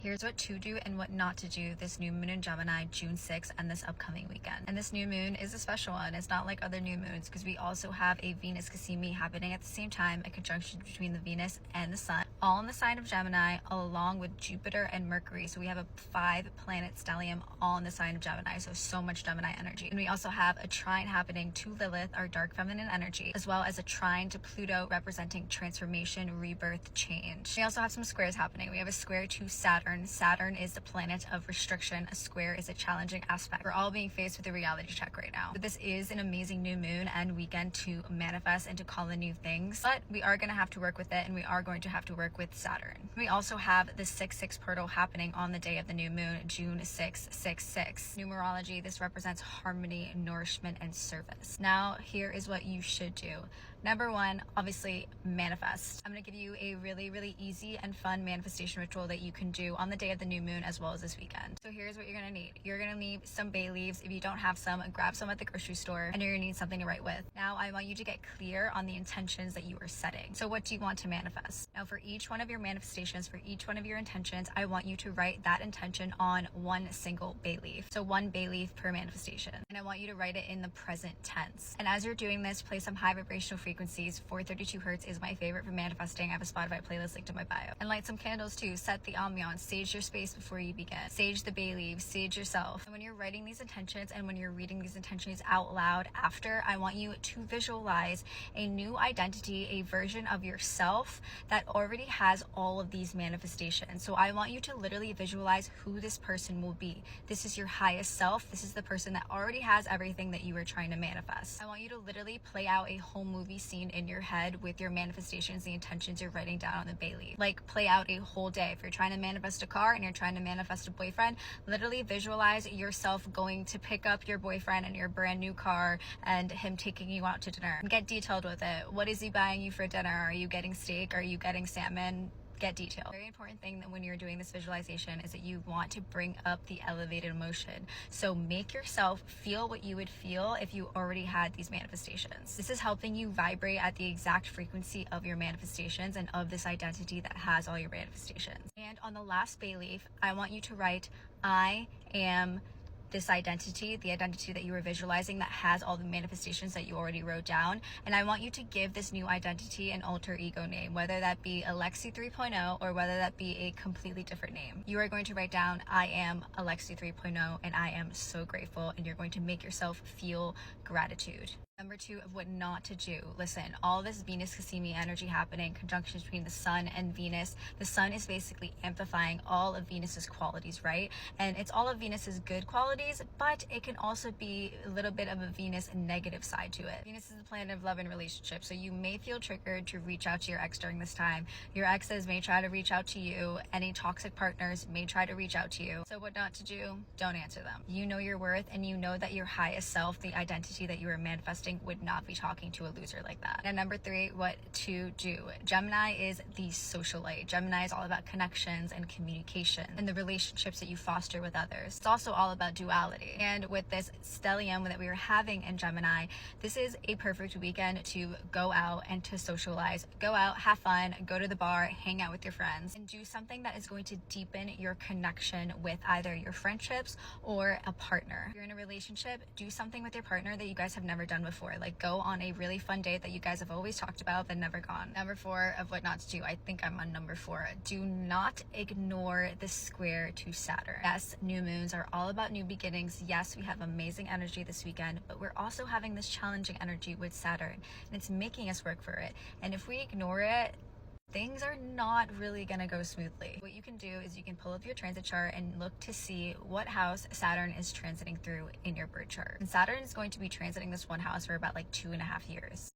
Here's what to do and what not to do this new moon in Gemini, June 6th, and this upcoming weekend. And this new moon is a special one. It's not like other new moons because we also have a Venus Cazimi happening at the same time, a conjunction between the Venus and the Sun, all in the sign of Gemini, along with Jupiter and Mercury. So we have a 5-planet stellium all in the sign of Gemini. So much Gemini energy. And we also have a trine happening to Lilith, our dark feminine energy, as well as a trine to Pluto representing transformation, rebirth, change. We also have some squares happening. We have a square to Saturn. Saturn is the planet of restriction. A square is a challenging aspect. We're all being faced with a reality check right now. But this is an amazing new moon and weekend to manifest and to call in new things. But we are going to have to work with it, and we are going to have to work with Saturn. We also have the 6-6 portal happening on the day of the new moon, June 666. Numerology, this represents harmony, nourishment, and service. Now, here is what you should do. Number one, obviously manifest. I'm going to give you a really easy and fun manifestation ritual that you can do on the day of the new moon as well as this weekend. So here's what you're going to need. You're going to need some bay leaves. If you don't have some, grab some at the grocery store, and you're going to need something to write with. Now I want you to get clear on the intentions that you are setting. So what do you want to manifest? Now for each one of your manifestations, for each one of your intentions, I want you to write that intention on one single bay leaf. So one bay leaf per manifestation. And I want you to write it in the present tense. And as you're doing this, play some high vibrational frequencies. 432 hertz is my favorite for manifesting. I have a Spotify playlist linked in my bio. And light some candles too. Set the ambiance. Sage your space before you begin. Sage the bay leaves. Sage yourself. And when you're writing these intentions and when you're reading these intentions out loud after, I want you to visualize a new identity, a version of yourself that already has all of these manifestations. So I want you to literally visualize who this person will be. This is your highest self. This is the person that already has everything that you are trying to manifest. I want you to literally play out a whole movie scene in your head with your manifestations, the intentions you're writing down on the bay leaf. Like play out a whole day. If you're trying to manifest a car and you're trying to manifest a boyfriend, literally visualize yourself going to pick up your boyfriend in your brand new car and him taking you out to dinner. Get detailed with it. What is he buying you for dinner? Are you getting steak? Are you getting salmon? Get detailed. Very important thing that when you're doing this visualization is that you want to bring up the elevated emotion. So make yourself feel what you would feel if you already had these manifestations. This is helping you vibrate at the exact frequency of your manifestations and of this identity that has all your manifestations. And on the last bay leaf, I want you to write, I am this identity, the identity that you were visualizing that has all the manifestations that you already wrote down. And I want you to give this new identity an alter ego name, whether that be Alexi 3.0 or whether that be a completely different name. You are going to write down, I am Alexi 3.0 and I am so grateful, and you're going to make yourself feel gratitude. Number 2 of what not to do. Listen, all this Venus Cazimi energy happening, conjunctions between the Sun and Venus. The Sun is basically amplifying all of Venus's qualities, right? And it's all of Venus's good qualities, but it can also be a little bit of a Venus negative side to it. Venus is the planet of love and relationships, so you may feel triggered to reach out to your ex during this time. Your exes may try to reach out to you. Any toxic partners may try to reach out to you. So what not to do? Don't answer them. You know your worth, and you know that your highest self, the identity that you are manifesting, would not be talking to a loser like that. And number 3, what to do. Gemini is the socialite. Gemini is all about connections and communication and the relationships that you foster with others. It's also all about duality. And with this stellium that we are having in Gemini, this is a perfect weekend to go out and to socialize. Go out, have fun, go to the bar, hang out with your friends, and do something that is going to deepen your connection with either your friendships or a partner. If you're in a relationship, do something with your partner that you guys have never done before. Like go on a really fun date that you guys have always talked about but never gone. Number 4 of what not to do. I think I'm on number 4. Do not ignore the square to Saturn. Yes, new moons are all about new beginnings. Yes, we have amazing energy this weekend, but we're also having this challenging energy with Saturn, and it's making us work for it. And if we ignore it, things are not really gonna go smoothly. What you can do is you can pull up your transit chart and look to see what house Saturn is transiting through in your birth chart. And Saturn is going to be transiting this one house for about like 2.5 years.